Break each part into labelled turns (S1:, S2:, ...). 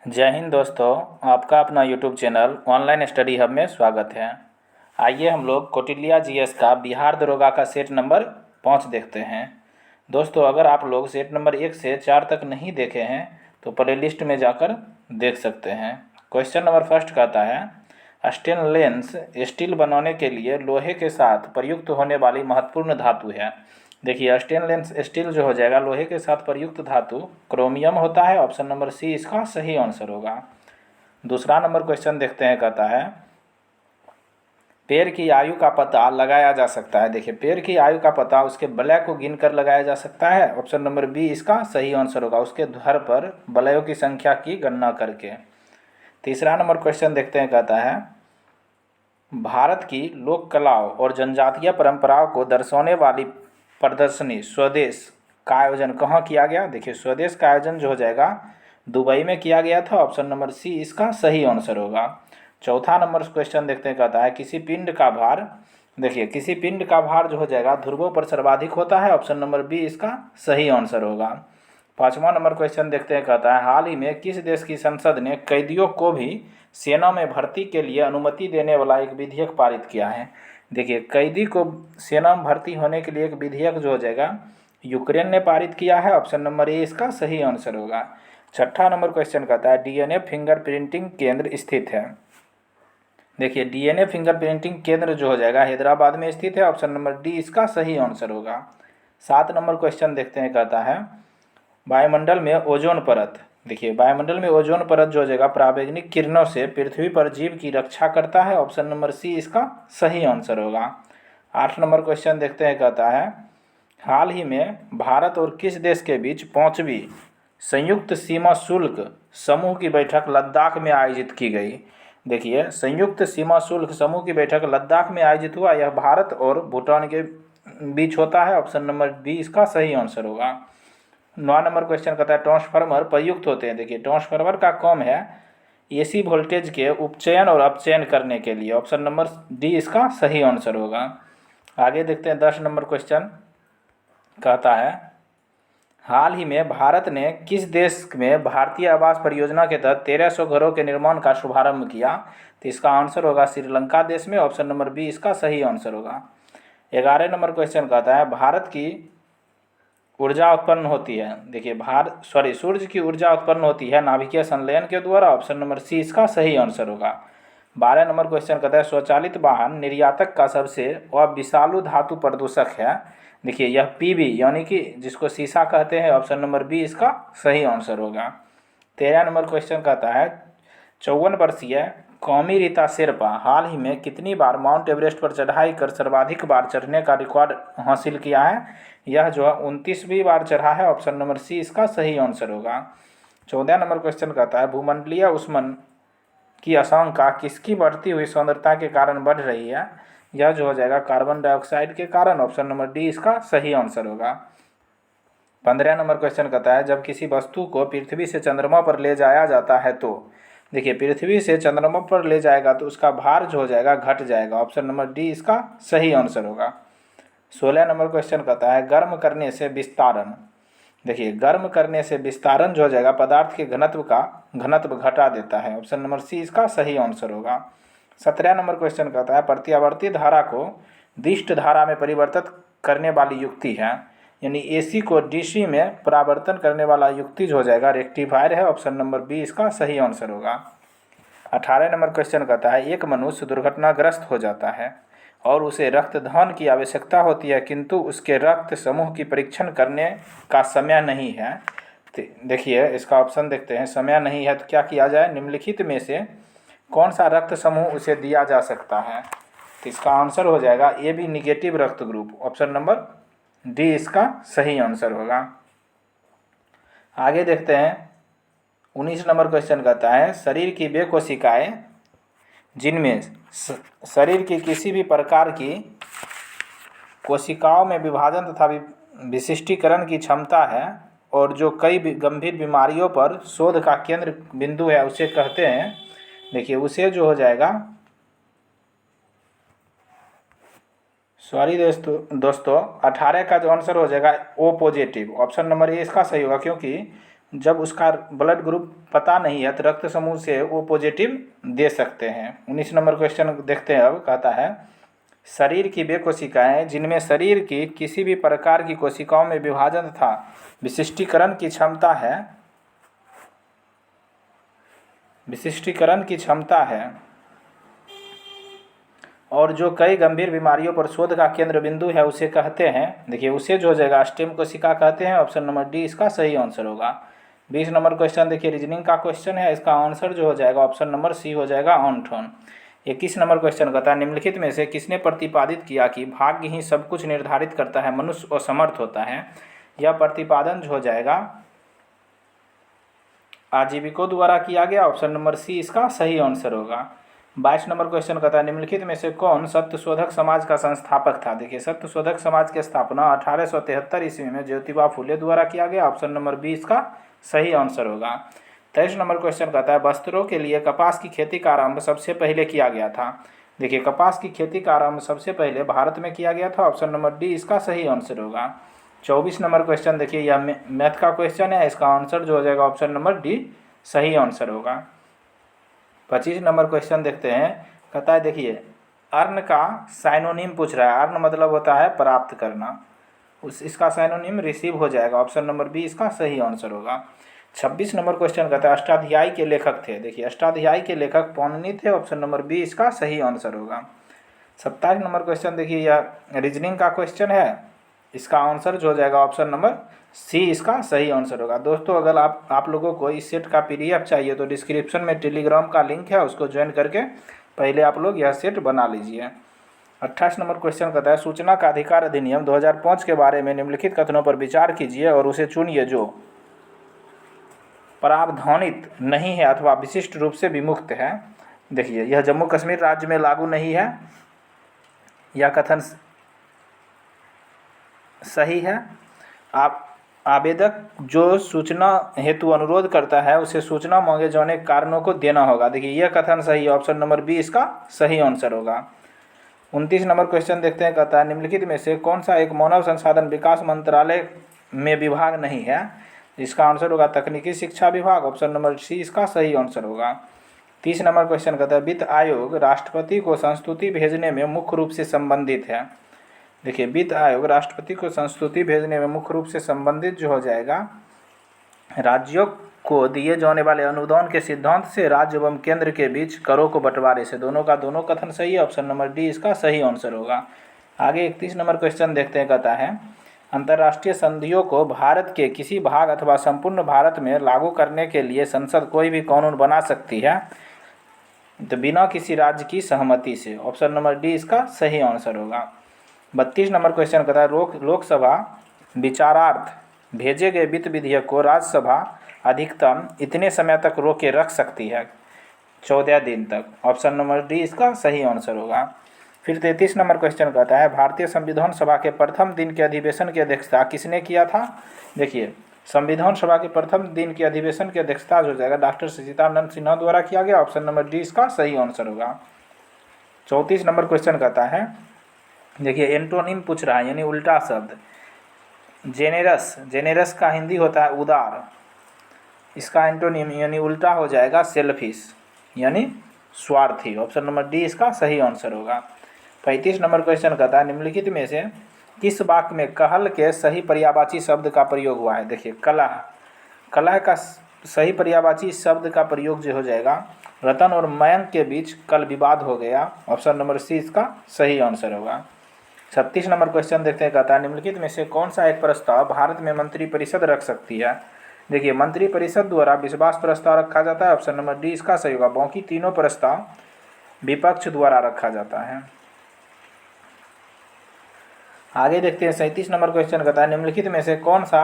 S1: जय हिंद दोस्तों। आपका अपना YouTube channel online study hub में स्वागत है। आइए हम लोग कौटिल्य जीएस का बिहार दरोगा का सेट नंबर 5 देखते हैं। दोस्तों, अगर आप लोग सेट नंबर 1 से 4 तक नहीं देखे हैं तो प्लेलिस्ट में जाकर देख सकते हैं। क्वेश्चन नंबर फर्स्ट कहता है, स्टेनलेस स्टील बनाने के लिए लोहे के साथ प्रयुक्त होने वाली महत्वपूर्ण धातु है। देखिए, स्टेनलेस स्टील जो हो जाएगा लोहे के साथ प्रयुक्त धातु क्रोमियम होता है। ऑप्शन नंबर सी इसका सही आंसर होगा। दूसरा नंबर क्वेश्चन देखते हैं, कहता है पेड़ की आयु का पता लगाया जा सकता है। देखिए, पेड़ की आयु का पता उसके वलय को गिनकर लगाया जा सकता है। ऑप्शन नंबर बी इसका सही आंसर होगा, उसके धर पर वलयों की संख्या की गणना करके। तीसरा नंबर क्वेश्चन देखते हैं, कहता है भारत की लोक कलाओं और जनजातीय परंपराओं को दर्शाने वाली प्रदर्शनी स्वदेश का आयोजन कहाँ किया गया। देखिए, स्वदेश का आयोजन जो हो जाएगा दुबई में किया गया था। ऑप्शन नंबर सी इसका सही आंसर होगा। चौथा नंबर क्वेश्चन देखते हैं, कहता है किसी पिंड का भार, देखिए किसी पिंड का भार जो हो जाएगा ध्रुवों पर सर्वाधिक होता है। ऑप्शन नंबर बी इसका सही आंसर होगा। पाँचवा नंबर क्वेश्चन देखते हैं, कहता है हाल ही में किस देश की संसद ने कैदियों को भी सेना में भर्ती के लिए अनुमति देने वाला एक विधेयक पारित किया है। देखिए, कैदी को सेना में भर्ती होने के लिए एक विधेयक जो हो जाएगा यूक्रेन ने पारित किया है। ऑप्शन नंबर ए इसका सही आंसर होगा। छठा नंबर क्वेश्चन कहता है डीएनए फिंगरप्रिंटिंग केंद्र स्थित है। देखिए, डीएनए फिंगरप्रिंटिंग केंद्र जो हो जाएगा हैदराबाद में स्थित है। ऑप्शन नंबर डी इसका सही आंसर होगा। 7 नंबर क्वेश्चन देखते हैं, कहता है वायुमंडल में ओजोन परत, देखिए वायुमंडल में ओजोन परत जो हो जाएगा पराबैंगनी किरणों से पृथ्वी पर जीव की रक्षा करता है। ऑप्शन नंबर सी इसका सही आंसर होगा। 8 नंबर क्वेश्चन देखते हैं, कहता है हाल ही में भारत और किस देश के बीच 5वीं संयुक्त सीमा शुल्क समूह की बैठक लद्दाख में आयोजित की गई। देखिए, संयुक्त सीमा शुल्क समूह की बैठक लद्दाख में आयोजित हुआ। यह भारत और भूटान के बीच होता है। ऑप्शन नंबर बी इसका सही आंसर होगा। 9 नंबर क्वेश्चन कहता है ट्रांसफार्मर प्रयुक्त होते हैं। देखिए, ट्रांसफार्मर का काम है एसी वोल्टेज के उपचयन और अपचयन करने के लिए। ऑप्शन नंबर डी इसका सही आंसर होगा। आगे देखते हैं 10 नंबर क्वेश्चन कहता है हाल ही में भारत ने किस देश में भारतीय आवास परियोजना के तहत 1300 घरों के निर्माण का शुभारंभ किया। तो इसका आंसर होगा श्रीलंका देश में। ऑप्शन नंबर बी इसका सही आंसर होगा। 11 नंबर क्वेश्चन कहता है भारत की ऊर्जा उत्पन्न होती है। देखिए, सूर्य की ऊर्जा उत्पन्न होती है नाभिकीय संलयन के द्वारा। ऑप्शन नंबर सी इसका सही आंसर होगा। 12 नंबर क्वेश्चन कहता है स्वचालित वाहन निर्यातक का सबसे विषालु धातु प्रदूषक है। देखिए, यह पीबी यानी कि जिसको सीसा कहते हैं। ऑप्शन नंबर बी इसका सही आंसर होगा। 13 नंबर क्वेश्चन कहता है 54 वर्षीय कौमी रीता शेरपा हाल ही में कितनी बार माउंट एवरेस्ट पर चढ़ाई कर सर्वाधिक बार चढ़ने का रिकॉर्ड हासिल किया है। यह जो है 29वीं बार चढ़ा है। ऑप्शन नंबर सी इसका सही आंसर होगा। 14 नंबर क्वेश्चन कहता है भूमंडलीय ऊष्मन की आशंका किसकी बढ़ती हुई सांद्रता के कारण बढ़ रही है। यह जो हो जाएगा कार्बन डाइऑक्साइड के कारण। ऑप्शन नंबर डी इसका सही आंसर होगा। 15 नंबर क्वेश्चन कहता है जब किसी वस्तु को पृथ्वी से चंद्रमा पर ले जाया जाता है तो, देखिए पृथ्वी से चंद्रमा पर ले जाएगा तो उसका भार जो हो जाएगा घट जाएगा। ऑप्शन नंबर डी इसका सही आंसर होगा। 16 नंबर क्वेश्चन कहता है गर्म करने से विस्तारण, देखिए गर्म करने से विस्तारण जो हो जाएगा पदार्थ के घनत्व का घनत्व घटा देता है। ऑप्शन नंबर सी इसका सही आंसर होगा। 17 नंबर क्वेश्चन कहता है प्रत्यावर्ती धारा को दिष्ट धारा में परिवर्तित करने वाली युक्ति है, यानी एसी को डीसी में परावर्तन करने वाला युक्ति जो हो जाएगा रेक्टिफायर है। ऑप्शन नंबर बी इसका सही आंसर होगा। 18 नंबर क्वेश्चन कहता है एक मनुष्य दुर्घटनाग्रस्त हो जाता है और उसे रक्तदान की आवश्यकता होती है किंतु उसके रक्त समूह की परीक्षण करने का समय नहीं है। देखिए, इसका ऑप्शन देखते हैं। समय नहीं है तो क्या किया जाए, निम्नलिखित में से कौन सा रक्त समूह उसे दिया जा सकता है। तो इसका आंसर हो जाएगा ए बी निगेटिव रक्त ग्रुप। ऑप्शन नंबर डी इसका सही आंसर होगा। आगे देखते हैं 19 नंबर क्वेश्चन कहता है शरीर की वे कोशिकाएं जिनमें शरीर की किसी भी प्रकार की कोशिकाओं में विभाजन तथा विशिष्टीकरण की क्षमता है और जो कई गंभीर बीमारियों पर शोध का केंद्र बिंदु है उसे कहते हैं, देखिए उसे जो हो जाएगा, सॉरी दोस्तों 18 का जो आंसर हो जाएगा O positive. Option number A इसका सही होगा क्योंकि जब उसका ब्लड ग्रुप पता नहीं है तो रक्त समूह से वो पॉजिटिव दे सकते हैं। 19 नंबर क्वेश्चन देखते हैं। अब कहता है शरीर की वे कोशिकाएं जिनमें शरीर की किसी भी प्रकार की कोशिकाओं में विभाजन तथा विशिष्टीकरण की क्षमता है और जो कई गंभीर बीमारियों पर शोध का केंद्र बिंदु है उसे कहते हैं, देखिए उसे जो हो जाएगा स्टेम कोशिका कहते हैं। ऑप्शन नंबर डी इसका सही आंसर होगा। 20 नंबर क्वेश्चन देखिए रीजनिंग का क्वेश्चन है, इसका आंसर जो हो जाएगा ऑप्शन नंबर सी हो जाएगा ऑन्टोन। 21 नंबर क्वेश्चन कहता है निम्नलिखित में से किसने प्रतिपादित किया कि भाग्य ही सब कुछ निर्धारित करता है, मनुष्य असमर्थ होता है। यह प्रतिपादन जो हो जाएगा आजीविकों द्वारा किया गया। ऑप्शन नंबर सी इसका सही आंसर होगा। 22 नंबर क्वेश्चन कहता है निम्नलिखित में से कौन सत्यशोधक समाज का संस्थापक था। देखिए सत्यशोधक समाज की स्थापना 1873 ईस्वी में ज्योतिबा फुले द्वारा किया गया। ऑप्शन नंबर बी इसका सही आंसर होगा। 23 नंबर क्वेश्चन कहता है वस्त्रों के लिए कपास की खेती का आरंभ सबसे पहले किया गया था। देखिए कपास की खेती का आरंभ सबसे पहले भारत में किया गया था। ऑप्शन नंबर डी इसका सही आंसर होगा। 24 नंबर क्वेश्चन देखिए यह मैथ का क्वेश्चन है, इसका आंसर जो हो जाएगा ऑप्शन नंबर डी सही आंसर होगा। 25 नंबर क्वेश्चन देखते हैं। कहता है देखिए अर्ण का साइनोनिम पूछ रहा है। अर्ण मतलब होता है प्राप्त करना, इसका साइनोनिम रिसीव हो जाएगा। ऑप्शन नंबर बी इसका सही आंसर होगा। 26 नंबर क्वेश्चन कहता है अष्टाध्यायी के लेखक थे। देखिए अष्टाध्यायी के लेखक पौनी थे। ऑप्शन नंबर बी इसका सही आंसर होगा। 27 नंबर क्वेश्चन देखिए यह रीजनिंग का क्वेश्चन है, इसका आंसर जो हो जाएगा ऑप्शन नंबर सी इसका सही आंसर होगा। दोस्तों अगर आप लोगों को इस सेट का पीडीएफ चाहिए तो डिस्क्रिप्शन में टेलीग्राम का लिंक है, उसको ज्वाइन करके पहले आप लोग यह सेट बना लीजिए। 28 नंबर क्वेश्चन कहता है सूचना का अधिकार अधिनियम 2005 के बारे में निम्नलिखित कथनों पर विचार कीजिए और उसे चुनिए जो प्रावधानित नहीं है अथवा विशिष्ट रूप से विमुक्त है। देखिए यह जम्मू कश्मीर राज्य में लागू नहीं है, यह कथन सही है। आप आवेदक जो सूचना हेतु अनुरोध करता है उसे सूचना मांगे जाने के कारणों को देना होगा। देखिए यह कथन सही है। ऑप्शन नंबर बी इसका सही आंसर होगा। 29 नंबर क्वेश्चन देखते हैं। कहता है निम्नलिखित में से कौन सा एक मानव संसाधन विकास मंत्रालय में विभाग नहीं है। इसका आंसर होगा तकनीकी शिक्षा विभाग। ऑप्शन नंबर सी इसका सही आंसर होगा। 30 नंबर क्वेश्चन कहता है वित्त आयोग राष्ट्रपति को संस्तुति भेजने में मुख्य रूप से संबंधित है। देखिए वित्त आयोग राष्ट्रपति को संस्तुति भेजने में मुख्य रूप से संबंधित जो हो जाएगा राज्यों को दिए जाने वाले अनुदान के सिद्धांत से राज्य एवं केंद्र के बीच करों को बंटवारे से, दोनों का दोनों कथन सही है। ऑप्शन नंबर डी इसका सही आंसर होगा। आगे 31 नंबर क्वेश्चन देखते हैं। कहता है अंतर्राष्ट्रीय संधियों को भारत के किसी भाग अथवा संपूर्ण भारत में लागू करने के लिए संसद कोई भी कानून बना सकती है तो बिना किसी राज्य की सहमति से। ऑप्शन नंबर डी इसका सही आंसर होगा। 32 नंबर क्वेश्चन कहता है लोकसभा विचारार्थ भेजे गए वित्त विधेयक को राज्यसभा अधिकतम इतने समय तक रोके रख सकती है, 14 दिन तक। ऑप्शन नंबर डी इसका सही आंसर होगा। फिर 33 नंबर क्वेश्चन कहता है भारतीय संविधान सभा के प्रथम दिन के अधिवेशन की अध्यक्षता किसने किया था। देखिए संविधान सभा के प्रथम दिन के अधिवेशन की अध्यक्षता हो जाएगा डॉक्टर सच्चिदानंद सिन्हा द्वारा किया गया। ऑप्शन नंबर डी इसका सही आंसर होगा। 34 नंबर क्वेश्चन कहता है देखिए एंटोनिम पूछ रहा है यानी उल्टा शब्द। जेनेरस का हिंदी होता है उदार, इसका एंटोनिम यानी उल्टा हो जाएगा सेल्फिश यानी स्वार्थी। ऑप्शन नंबर डी इसका सही आंसर होगा। 35 नंबर क्वेश्चन कहता है निम्नलिखित में से किस वाक्य में कहल के सही पर्यायवाची शब्द का प्रयोग हुआ है। देखिए कलह का सही पर्यायवाची शब्द का प्रयोग जो हो जाएगा रतन और मयंक के बीच कल विवाद हो गया। ऑप्शन नंबर सी इसका सही आंसर होगा। 36 नंबर क्वेश्चन देखते हैं। कहता है निम्नलिखित में से कौन सा एक प्रस्ताव भारत में मंत्रिपरिषद रख सकती है। देखिए मंत्रिपरिषद द्वारा विश्वास प्रस्ताव रखा जाता है। ऑप्शन नंबर डी इसका सही होगा। बाकी तीनों प्रस्ताव विपक्ष द्वारा रखा जाता है। आगे देखते हैं 37 नंबर क्वेश्चन कहता है निम्नलिखित में से कौन सा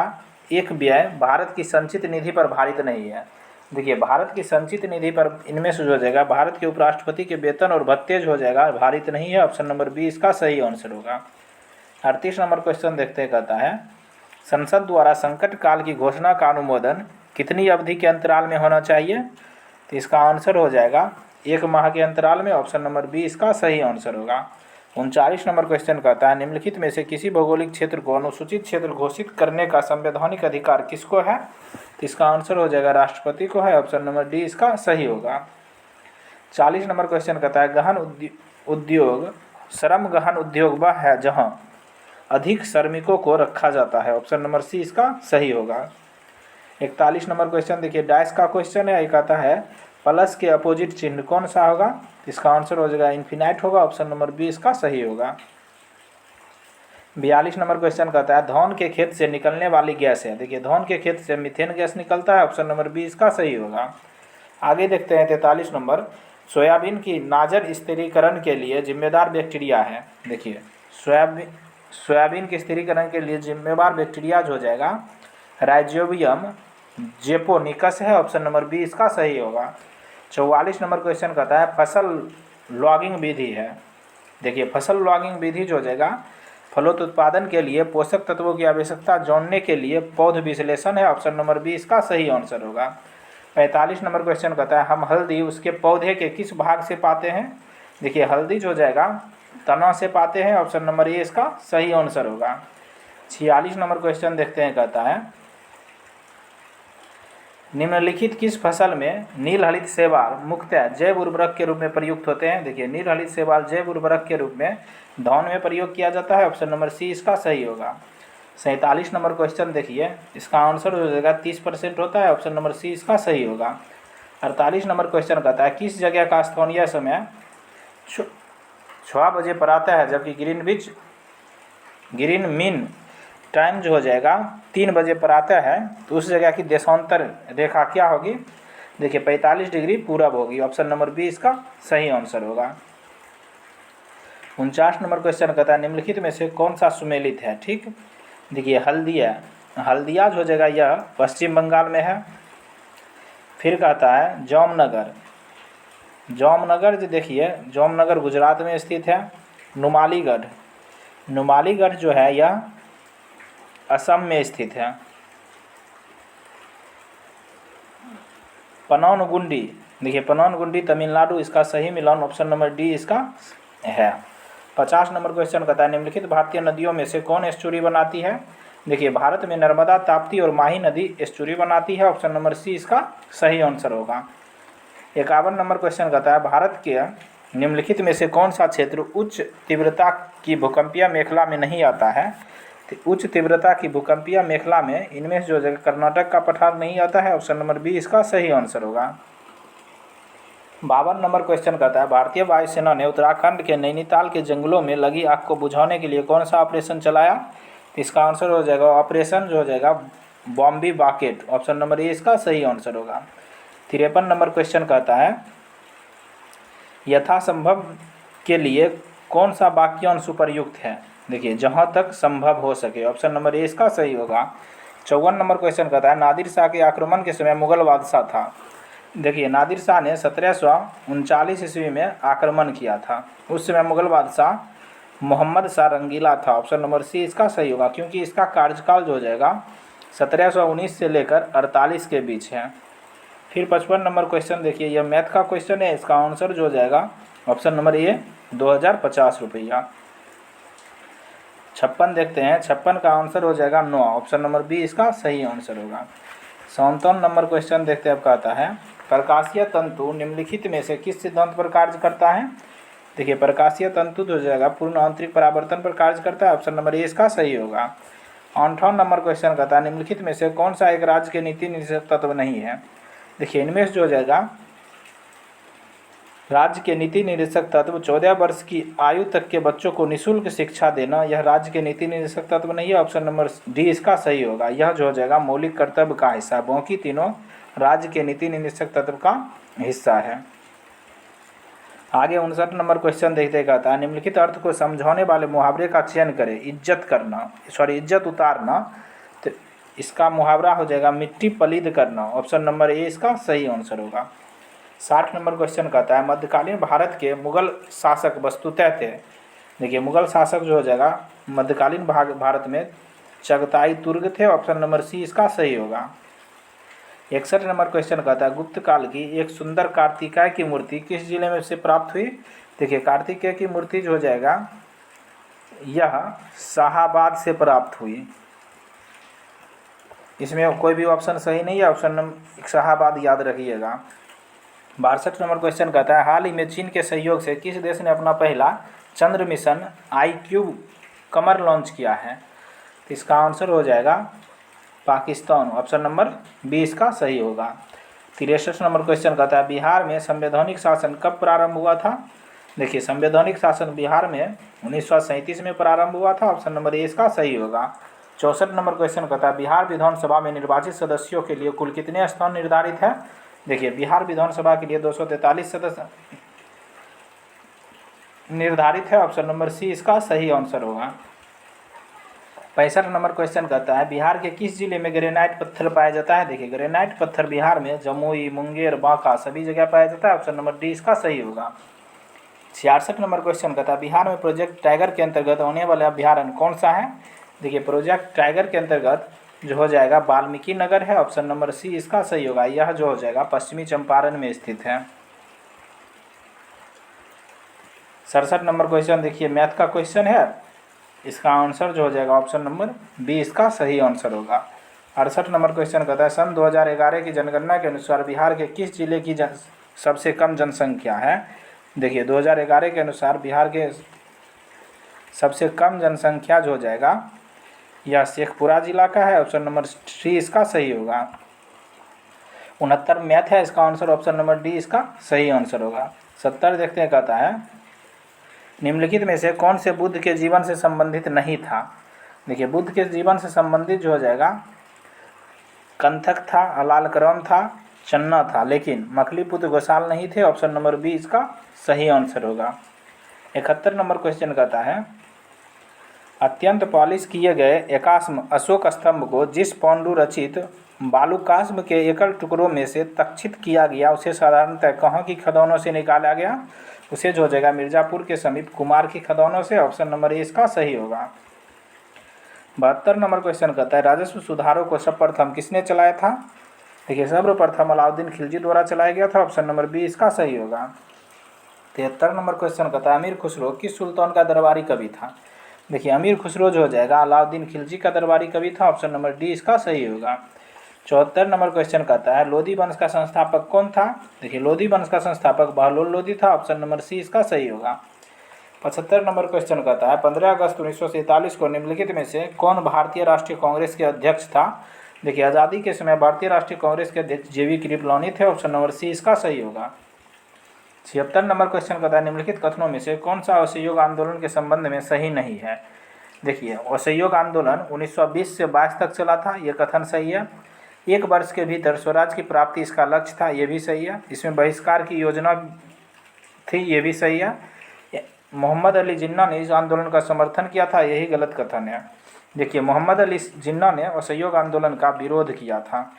S1: एक व्यय भारत की संचित निधि पर भारित नहीं है। देखिए भारत की संचित निधि पर इनमें से हो जाएगा भारत के उपराष्ट्रपति के वेतन और भत्ते हो जाएगा भारित नहीं है। ऑप्शन नंबर बी इसका सही आंसर होगा। 38 नंबर क्वेश्चन देखते हैं। कहता है संसद द्वारा संकट काल की घोषणा का अनुमोदन कितनी अवधि के अंतराल में होना चाहिए। तो इसका आंसर हो जाएगा 1 माह के अंतराल में। ऑप्शन नंबर बी इसका सही आंसर होगा। 39 नंबर क्वेश्चन कहता है निम्नलिखित में से किसी भौगोलिक क्षेत्र को अनुसूचित क्षेत्र घोषित करने का संवैधानिक अधिकार किसको है। तो इसका आंसर हो जाएगा राष्ट्रपति को है, ऑप्शन नंबर डी इसका सही होगा। 40 नंबर क्वेश्चन कहता है गहन उद्योग श्रम गहन उद्योग वह है जहां अधिक श्रमिकों को रखा जाता है, ऑप्शन नंबर सी इसका सही होगा। 41 नंबर क्वेश्चन देखिए डैश का क्वेश्चन है, ये कहता है प्लस के अपोजिट चिन्ह कौन सा होगा, इसका आंसर हो जाएगा इन्फिनाइट होगा, ऑप्शन नंबर बी इसका सही होगा। 42 नंबर क्वेश्चन कहता है धान के खेत से निकलने वाली गैस है, देखिए धान के खेत से मीथेन गैस निकलता है, ऑप्शन नंबर बी इसका सही होगा। आगे देखते हैं 43 नंबर सोयाबीन की नाजर स्थिरीकरण के लिए जिम्मेदार बैक्टीरिया है, देखिए सोयाबीन के स्थिरीकरण के लिए जिम्मेदार बैक्टीरिया हो जाएगा राइजोबियम जेपोनिकस है, ऑप्शन नंबर बी इसका सही होगा। 44 नंबर क्वेश्चन कहता है फसल लॉगिंग विधि है, देखिए फसल लॉगिंग विधि जो हो जाएगा फलोत्पादन के लिए पोषक तत्वों की आवश्यकता जानने के लिए पौध विश्लेषण है, ऑप्शन नंबर बी इसका सही आंसर होगा। 45 नंबर क्वेश्चन कहता है हम हल्दी उसके पौधे के किस भाग से पाते हैं, देखिए हल्दी जो हो जाएगा तना से पाते हैं, ऑप्शन नंबर ए इसका सही आंसर होगा। 46 नंबर क्वेश्चन देखते हैं, कहता है निम्नलिखित किस फसल में नील हरित शैवाल मुख्यतः जैव उर्वरक के रूप में प्रयुक्त होते हैं, देखिए नील हरित शैवाल जैव उर्वरक के रूप में धान में प्रयोग किया जाता है, ऑप्शन नंबर सी इसका सही होगा। 47 नंबर क्वेश्चन देखिए इसका आंसर हो जाएगा 30% होता है, ऑप्शन नंबर सी इसका सही होगा। 48 नंबर क्वेश्चन कहता है किस जगह का स्थानीय समय 6 बजे पर आता है जबकि ग्रीन मीन टाइम जो हो जाएगा 3 बजे पर आता है, तो उस जगह की देशांतर रेखा क्या होगी, देखिए 45 डिग्री पूरब होगी, ऑप्शन नंबर बी इसका सही आंसर होगा। 49 नंबर क्वेश्चन कहता है निम्नलिखित में से कौन सा सुमेलित है, ठीक, देखिए हल्दिया जो हो जाएगा यह पश्चिम बंगाल में है। फिर कहता है जामनगर जो देखिए जामनगर गुजरात में स्थित है। नुमालीगढ़ जो है यह असम में स्थित है। पनौनगुंडी, देखिए पनौनगुंडी तमिलनाडु, इसका सही मिलान ऑप्शन नंबर डी इसका है। 50 नंबर क्वेश्चन कहता है निम्नलिखित भारतीय नदियों में से कौन एस्चुरी बनाती है, देखिए भारत में नर्मदा, ताप्ती और माही नदी एस्चुरी बनाती है, ऑप्शन नंबर सी इसका सही आंसर होगा। 51 नंबर क्वेश्चन कहता है भारत के निम्नलिखित में से कौन सा क्षेत्र उच्च तीव्रता की भूकंपीय मेखला में नहीं आता है, तो उच्च तीव्रता की भूकंपीय मेखला में इनमें जो जगह कर्नाटक का पठार नहीं आता है, ऑप्शन नंबर बी इसका सही आंसर होगा। 52 नंबर क्वेश्चन कहता है भारतीय वायुसेना ने उत्तराखंड के नैनीताल के जंगलों में लगी आग को बुझाने के लिए कौन सा ऑपरेशन चलाया, इसका आंसर हो जाएगा ऑपरेशन जो हो जाएगा बॉम्बी बाकेट, ऑप्शन नंबर ए इसका सही आंसर होगा। 53 नंबर क्वेश्चन कहता है यथासंभव के लिए कौन सा वाक्यांश उपयुक्त है, देखिए जहां तक संभव हो सके, ऑप्शन नंबर ए इसका सही होगा। 54 नंबर क्वेश्चन कहता है नादिर शाह के आक्रमण के समय मुगल बादशाह था, देखिए नादिर शाह ने 1739 ईस्वी में आक्रमण किया था, उस समय मुगल बादशाह मोहम्मद शाह रंगीला था, ऑप्शन नंबर सी इसका सही होगा क्योंकि इसका कार्यकाल जो हो जाएगा 1719 से लेकर 48 के बीच है। फिर 55 नंबर क्वेश्चन देखिए यह मैथ का क्वेश्चन है, इसका आंसर जो हो जाएगा ऑप्शन नंबर ए 2050 रुपया। 56 देखते हैं, 56 का आंसर हो जाएगा 9, ऑप्शन नंबर बी इसका सही आंसर होगा। 57 नंबर क्वेश्चन देखते हैं, अब कहता है प्रकाशीय तंतु निम्नलिखित में से किस सिद्धांत पर कार्य करता है, देखिए प्रकाशीय तंतु जो हो जाएगा पूर्ण आंतरिक परावर्तन पर कार्य करता है, ऑप्शन नंबर ए इसका सही होगा। 58 नंबर क्वेश्चन कहता है निम्नलिखित में से कौन सा एक राज्य के नीति निर्देशक तत्व नहीं है, देखिए इनमें जो हो जाएगा राज्य के नीति निर्देशक तत्व 14 वर्ष की आयु तक के बच्चों को निःशुल्क शिक्षा देना, यह राज्य के नीति निर्देशक तत्व नहीं है, ऑप्शन नंबर डी इसका सही होगा। यह जो हो जाएगा मौलिक कर्तव्य का हिस्सा, बाकी तीनों राज्य के नीति निर्देशक तत्व का हिस्सा है। आगे 59 नंबर क्वेश्चन देखते कहता है निम्नलिखित अर्थ को समझाने वाले मुहावरे का चयन करें। इज्जत उतारना, तो इसका मुहावरा हो जाएगा मिट्टी पलीद करना, ऑप्शन नंबर ए इसका सही आंसर होगा। 60 नंबर क्वेश्चन कहता है मध्यकालीन भारत के मुगल शासक वस्तुतः थे, देखिए मुगल शासक जो हो जाएगा मध्यकालीन भारत में चगताई तुर्क थे, ऑप्शन नंबर सी इसका सही होगा। 61 नंबर क्वेश्चन कहता है गुप्त काल की एक सुंदर कार्तिकेय की मूर्ति किस जिले में से प्राप्त हुई, देखिए कार्तिकेय की मूर्ति जो हो जाएगा यह शाहाबाद से प्राप्त हुई। इसमें कोई भी ऑप्शन सही नहीं है। ऑप्शन नंबर शाहाबाद याद रखिएगा। 62 नंबर क्वेश्चन कहता है हाल ही में चीन के सहयोग से किस देश ने अपना पहला चंद्र मिशन IQ कमर लॉन्च किया है? तो इसका आंसर हो जाएगा पाकिस्तान। ऑप्शन नंबर 20 का सही होगा। 63 नंबर क्वेश्चन कहता है बिहार में संवैधानिक शासन कब प्रारंभ हुआ था? देखिए संवैधानिक शासन बिहार में 1937 में प्रारंभ हुआ था। ऑप्शन नंबर 1 का सही होगा। 64 नंबर क्वेश्चन कहता है बिहार विधानसभा में निर्वाचित सदस्यों के लिए कुल कितने स्थान निर्धारित है? देखिए बिहार विधानसभा के लिए 243 सदस्य निर्धारित है। ऑप्शन नंबर सी इसका सही आंसर होगा। 65 नंबर क्वेश्चन कहता है बिहार के किस जिले में ग्रेनाइट पत्थर पाया जाता है? देखिए ग्रेनाइट पत्थर बिहार में जमुई, मुंगेर, बांका सभी जगह पाया जाता है। ऑप्शन नंबर डी इसका सही होगा। 66 नंबर क्वेश्चन कहता है बिहार में प्रोजेक्ट टाइगर के अंतर्गत होने वाला अभ्यारण्य कौन सा है? देखिए प्रोजेक्ट टाइगर के अंतर्गत जो हो जाएगा वाल्मीकि नगर है। ऑप्शन नंबर सी इसका सही होगा। यह जो हो जाएगा पश्चिमी चंपारण में स्थित है। 67 नंबर क्वेश्चन देखिए मैथ का क्वेश्चन है। इसका आंसर जो हो जाएगा ऑप्शन नंबर बी इसका सही आंसर होगा। 68 नंबर क्वेश्चन कहता है सन 2011 की जनगणना के अनुसार बिहार के किस जिले की सबसे कम जनसंख्या है? देखिए 2011 के अनुसार बिहार के सबसे कम जनसंख्या जो हो जाएगा यह शेखपुरा जिला का है। ऑप्शन नंबर सी इसका सही होगा। 69 मैथ है। इसका आंसर ऑप्शन नंबर डी इसका सही आंसर होगा। 70 देखते हैं कहता है निम्नलिखित में से कौन से बुद्ध के जीवन से संबंधित नहीं था? देखिए बुद्ध के जीवन से संबंधित जो हो जाएगा कंथक था, अलालकरम था, चन्ना था, लेकिन मखलीपुत्र गोसाल नहीं थे। ऑप्शन नंबर बी इसका सही आंसर होगा। 71 नंबर क्वेश्चन कहता है अत्यंत पॉलिश किए गए एकाश्म अशोक स्तंभ को जिस पांडु रचित बालुकाश्म के एकल टुकड़ों में से तक्षित किया गया उसे साधारणतः कहाँ की खदानों से निकाला गया? उसे जो हो जाएगा मिर्जापुर के समीप कुमार की खदानों से। ऑप्शन नंबर ए इसका सही होगा। 72 नंबर क्वेश्चन कहता है राजस्व सुधारों को सर्वप्रथम किसने चलाया था? देखिए सर्वप्रथम अलाउद्दीन खिलजी द्वारा चलाया गया था। ऑप्शन नंबर बी इसका सही होगा। 73 नंबर क्वेश्चन कहता है अमीर खुसरो किस सुल्तान का दरबारी कवि था? देखिए अमीर खुसरो जो हो जाएगा अलाउद्दीन खिलजी का दरबारी कवि था। ऑप्शन नंबर डी इसका सही होगा। 74 नंबर क्वेश्चन कहता है लोधी वंश का संस्थापक कौन था? देखिए लोधी वंश का संस्थापक बहलोल लोधी था। ऑप्शन नंबर सी इसका सही होगा। 75 नंबर क्वेश्चन कहता है 15 अगस्त 1947 को निम्नलिखित में से कौन भारतीय राष्ट्रीय कांग्रेस के अध्यक्ष था? देखिए आज़ादी के समय भारतीय राष्ट्रीय कांग्रेस के अध्यक्ष JV कृपलानी थे। ऑप्शन नंबर सी इसका सही होगा। 76 नंबर क्वेश्चन कहता है निम्नलिखित कथनों में से कौन सा असहयोग आंदोलन के संबंध में सही नहीं है? देखिए असहयोग आंदोलन 1920 से 22 तक चला था, ये कथन सही है। 1 वर्ष के भीतर स्वराज की प्राप्ति इसका लक्ष्य था, ये भी सही है। इसमें बहिष्कार की योजना थी, ये भी सही है। मोहम्मद अली जिन्ना ने इस आंदोलन का समर्थन किया था, यही गलत कथन है। देखिए मोहम्मद अली जिन्ना ने असहयोग आंदोलन का विरोध किया था।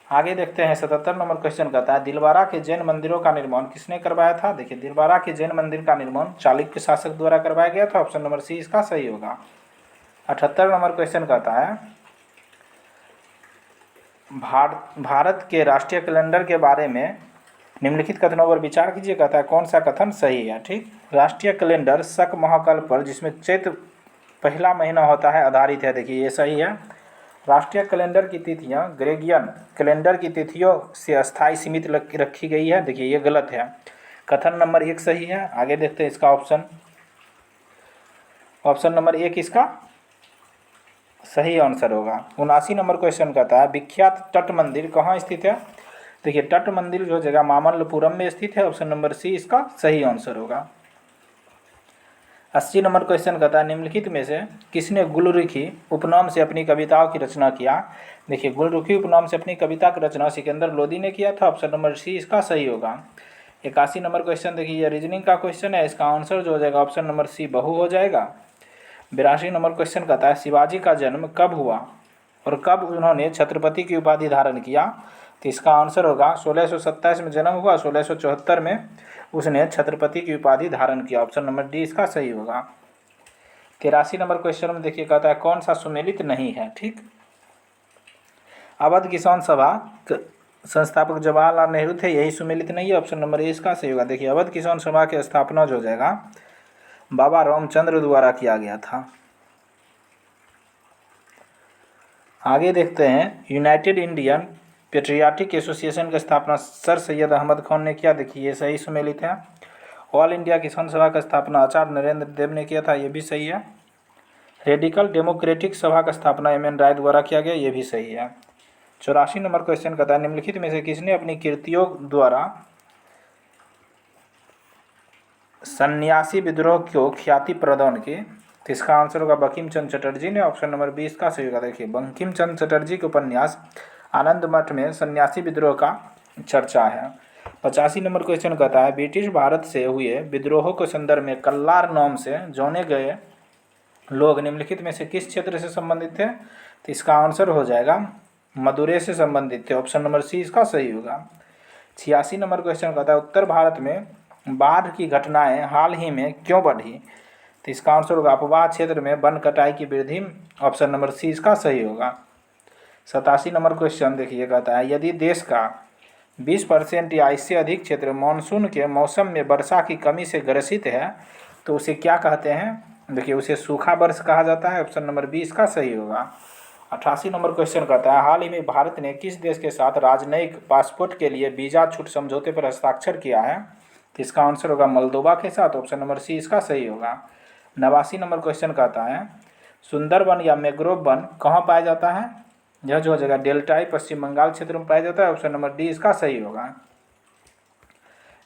S1: आगे देखते हैं 77 नंबर क्वेश्चन कहता है दिलवारा के जैन मंदिरों का निर्माण किसने करवाया था? देखिए दिलवारा के जैन मंदिर का निर्माण चालुक्य शासक द्वारा करवाया गया था। ऑप्शन नंबर सी इसका सही होगा। 78 नंबर क्वेश्चन कहता है भारत के राष्ट्रीय कैलेंडर के बारे में निम्नलिखित कथनों पर विचार कीजिए। कहता है कौन सा कथन सही है? ठीक, राष्ट्रीय कैलेंडर शक महाकाल पर जिसमें चैत्र पहला महीना होता है आधारित है। देखिए ये सही है। राष्ट्रीय कैलेंडर की तिथियां ग्रेगियन कैलेंडर की तिथियों से अस्थायी सीमित रखी गई है। देखिए ये गलत है। कथन नंबर 1 सही है। आगे देखते हैं इसका ऑप्शन नंबर 1 इसका सही आंसर होगा। 79 नंबर क्वेश्चन कहता है विख्यात तट मंदिर कहाँ स्थित है? देखिए तट मंदिर जो जगह मामल्लपुरम में स्थित है। ऑप्शन नंबर सी इसका सही आंसर होगा। 80 नंबर क्वेश्चन कहता है निम्नलिखित में से किसने गुलरुखी उपनाम से अपनी कविताओं की रचना किया? देखिए गुलरुखी उपनाम से अपनी कविता की रचना सिकंदर लोदी ने किया था। ऑप्शन नंबर सी इसका सही होगा। 81 नंबर क्वेश्चन देखिए ये रीजनिंग का क्वेश्चन है, इसका आंसर जो हो जाएगा ऑप्शन नंबर सी बहु हो जाएगा। 82 नंबर क्वेश्चन कहता है शिवाजी का जन्म कब हुआ और कब उन्होंने छत्रपति की उपाधि धारण किया? तो इसका आंसर होगा 1627 में जन्म हुआ, 1674 में उसने छत्रपति की उपाधि धारण किया। ऑप्शन नंबर डी इसका सही होगा। 83 नंबर क्वेश्चन में देखिए कहता है कौन सा सुमेलित नहीं है? ठीक, अवध किसान सभा संस्थापक जवाहरलाल नेहरू थे, यही सुमेलित नहीं है। ऑप्शन नंबर ए इसका सही होगा। देखिए अवध किसान सभा की स्थापना जो हो जाएगा बाबा रामचंद्र द्वारा किया गया था। आगे देखते हैं, यूनाइटेड इंडियन पेट्रियाटिक एसोसिएशन की स्थापना सर सैयद अहमद खान ने किया। देखिए ये सही सुमेलित है। ऑल इंडिया किसान सभा का स्थापना आचार्य नरेंद्र देव ने किया था, ये भी सही है। रेडिकल डेमोक्रेटिक सभा का स्थापना एम एन राय द्वारा किया गया, ये भी सही है। 84 नंबर क्वेश्चन कहता है, निम्नलिखित में से किसने अपनी कृतियों द्वारा सन्यासी विद्रोह को ख्याति प्रदान की? तो इसका आंसर होगा बंकिम चंद्र चटर्जी ने। ऑप्शन नंबर 20 का सही होगा। देखिए बंकिम चंद्र चटर्जी के उपन्यास आनंद मठ में सन्यासी विद्रोह का चर्चा है। 85 नंबर क्वेश्चन कहता है, ब्रिटिश भारत से हुए विद्रोहों के संदर्भ में कल्लार नाम से जाने गए लोग निम्नलिखित में से किस क्षेत्र से संबंधित थे? तो इसका आंसर हो जाएगा मदुरै से संबंधित थे। ऑप्शन नंबर सी इसका सही होगा। 86 नंबर क्वेश्चन कहता है, उत्तर भारत में बाढ़ की घटनाएं हाल ही में क्यों बढ़ी? तो इसका आंसर होगा अपवाह क्षेत्र में वन कटाई की वृद्धि। ऑप्शन नंबर सी इसका सही होगा। 87 नंबर क्वेश्चन देखिए कहता है, यदि देश का 20% या इससे अधिक क्षेत्र मानसून के मौसम में वर्षा की कमी से ग्रसित है तो उसे क्या कहते हैं? देखिए उसे सूखा वर्ष कहा जाता है। ऑप्शन नंबर 20 का सही होगा। 88 नंबर क्वेश्चन कहता है, हाल ही में भारत ने किस देश के साथ राजनयिक पासपोर्ट के लिए वीजा छूट समझौते पर हस्ताक्षर किया है? तो इसका आंसर होगा मोल्दोवा के साथ। ऑप्शन नंबर सी इसका सही होगा। 89 नंबर क्वेश्चन कहता है, सुंदरवन या मैंग्रोव वन कहाँ पाया जाता है? यह जो हो जाएगा डेल्टाई पश्चिम बंगाल क्षेत्र में पाया जाता है। ऑप्शन नंबर डी इसका सही होगा।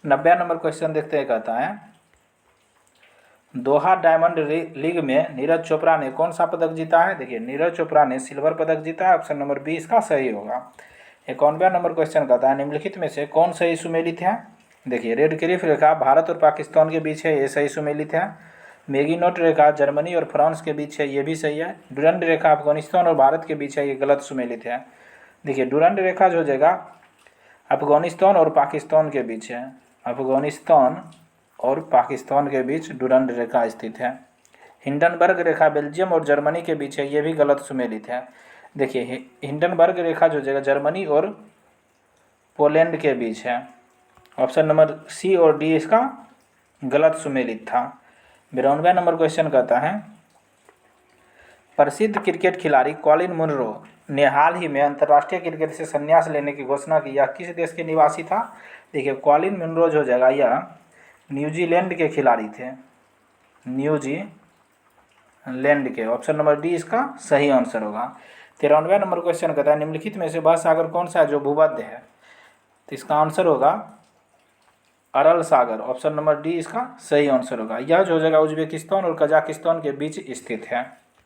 S1: 90 नंबर क्वेश्चन देखते हैं, कहता है दोहा डायमंड लीग में नीरज चोपड़ा ने कौन सा पदक जीता है? देखिए नीरज चोपड़ा ने सिल्वर पदक जीता है। ऑप्शन नंबर बी इसका सही होगा। 91 नंबर क्वेश्चन कहता है, निम्नलिखित में से कौन सही सुमेलित है? देखिए रेड क्लिफ रेखा भारत और पाकिस्तान के बीच है, ये सही सुमेलित है। मैगिनोट रेखा जर्मनी और फ्रांस के बीच है, ये भी सही है। डुरंड रेखा अफगानिस्तान और भारत के बीच है, ये गलत सुमेलित है। देखिए डुरंड रेखा जो हो जाएगा अफगानिस्तान और पाकिस्तान के बीच है। अफगानिस्तान और पाकिस्तान के बीच डुरंड रेखा स्थित है। हिंडनबर्ग रेखा बेल्जियम और जर्मनी के बीच है, ये भी गलत सुमेलित है। देखिए हिंडनबर्ग रेखा जो जगह जर्मनी और पोलैंड के बीच है। ऑप्शन नंबर सी और डी इसका गलत सुमेलित था। 92 नंबर क्वेश्चन कहता है, प्रसिद्ध क्रिकेट खिलाड़ी कॉलिन मुनरो ने हाल ही में अंतर्राष्ट्रीय क्रिकेट से संन्यास लेने की घोषणा की, यह किस देश के निवासी था? देखिए कॉलिन मुनरो जो जगह यह न्यूजीलैंड के खिलाड़ी थे, न्यूजीलैंड के। ऑप्शन नंबर डी इसका सही आंसर होगा। 93 नंबर क्वेश्चन कहता है, निम्नलिखित में से वह सागर कौन सा है जो भूमध्य है? तो इसका आंसर होगा अरल सागर। ऑप्शन नंबर डी इसका सही आंसर होगा। यह जो जगह उज्बेकिस्तान और कजाकिस्तान के बीच स्थित है।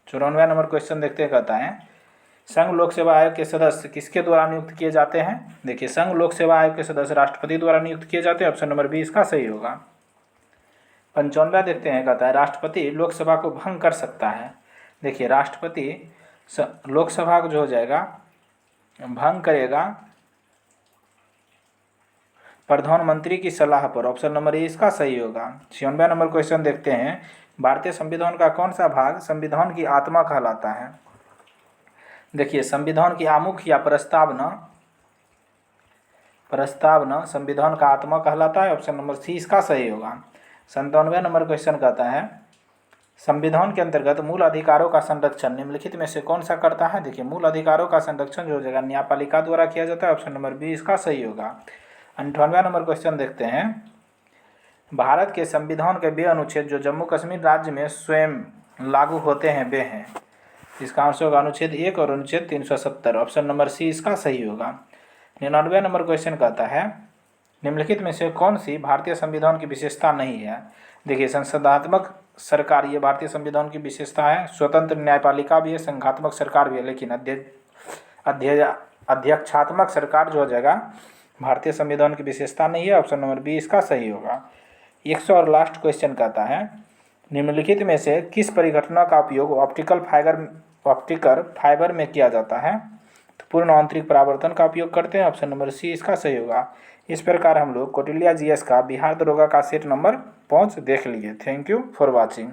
S1: 94 नंबर क्वेश्चन देखते हैं, कहता है संघ लोक सेवा आयोग के सदस्य किसके द्वारा नियुक्त किए जाते हैं? देखिए संघ लोक सेवा आयोग के सदस्य राष्ट्रपति द्वारा नियुक्त किए जाते हैं। ऑप्शन नंबर बी इसका सही होगा। 95 देखते हैं, कहता है राष्ट्रपति लोकसभा को भंग कर सकता है। देखिए राष्ट्रपति लोकसभा को जो हो जाएगा भंग करेगा प्रधानमंत्री की सलाह पर। ऑप्शन नंबर ए इसका सही होगा। 96 नंबर क्वेश्चन देखते हैं, भारतीय संविधान का कौन सा भाग संविधान की आत्मा कहलाता है? देखिए संविधान की आमुख या प्रस्तावना संविधान का आत्मा कहलाता है। ऑप्शन नंबर सी इसका सही होगा। 97 नंबर क्वेश्चन कहता है, संविधान के अंतर्गत मूल अधिकारों का संरक्षण निम्नलिखित में से कौन सा करता है? देखिए मूल अधिकारों का संरक्षण जो जगह न्यायपालिका द्वारा किया जाता है। ऑप्शन नंबर बी इसका सही होगा। 98 नंबर क्वेश्चन देखते हैं, भारत के संविधान के वे अनुच्छेद जो जम्मू कश्मीर राज्य में स्वयं लागू होते हैं वे हैं। इसका आंसर होगा अनुच्छेद 1 और अनुच्छेद 370। ऑप्शन नंबर सी इसका सही होगा। 99 नंबर क्वेश्चन कहता है, निम्नलिखित में से कौन सी भारतीय संविधान की विशेषता नहीं है? देखिए संसदात्मक सरकार ये भारतीय संविधान की विशेषता है। स्वतंत्र न्यायपालिका भी है, संघात्मक सरकार भी है, लेकिन अध्यक्षात्मक सरकार जो हो जाएगा भारतीय संविधान की विशेषता नहीं है। ऑप्शन नंबर बी इसका सही होगा। 100 और लास्ट क्वेश्चन कहता है, निम्नलिखित में से किस परिघटना का उपयोग ऑप्टिकल फाइबर में किया जाता है? तो पूर्ण आंतरिक परावर्तन का उपयोग करते हैं। ऑप्शन नंबर सी इसका सही होगा। इस प्रकार हम लोग कौटिल्य जीएस का बिहार दरोगा का सेट नंबर 5 देख लिए। Thank you for watching.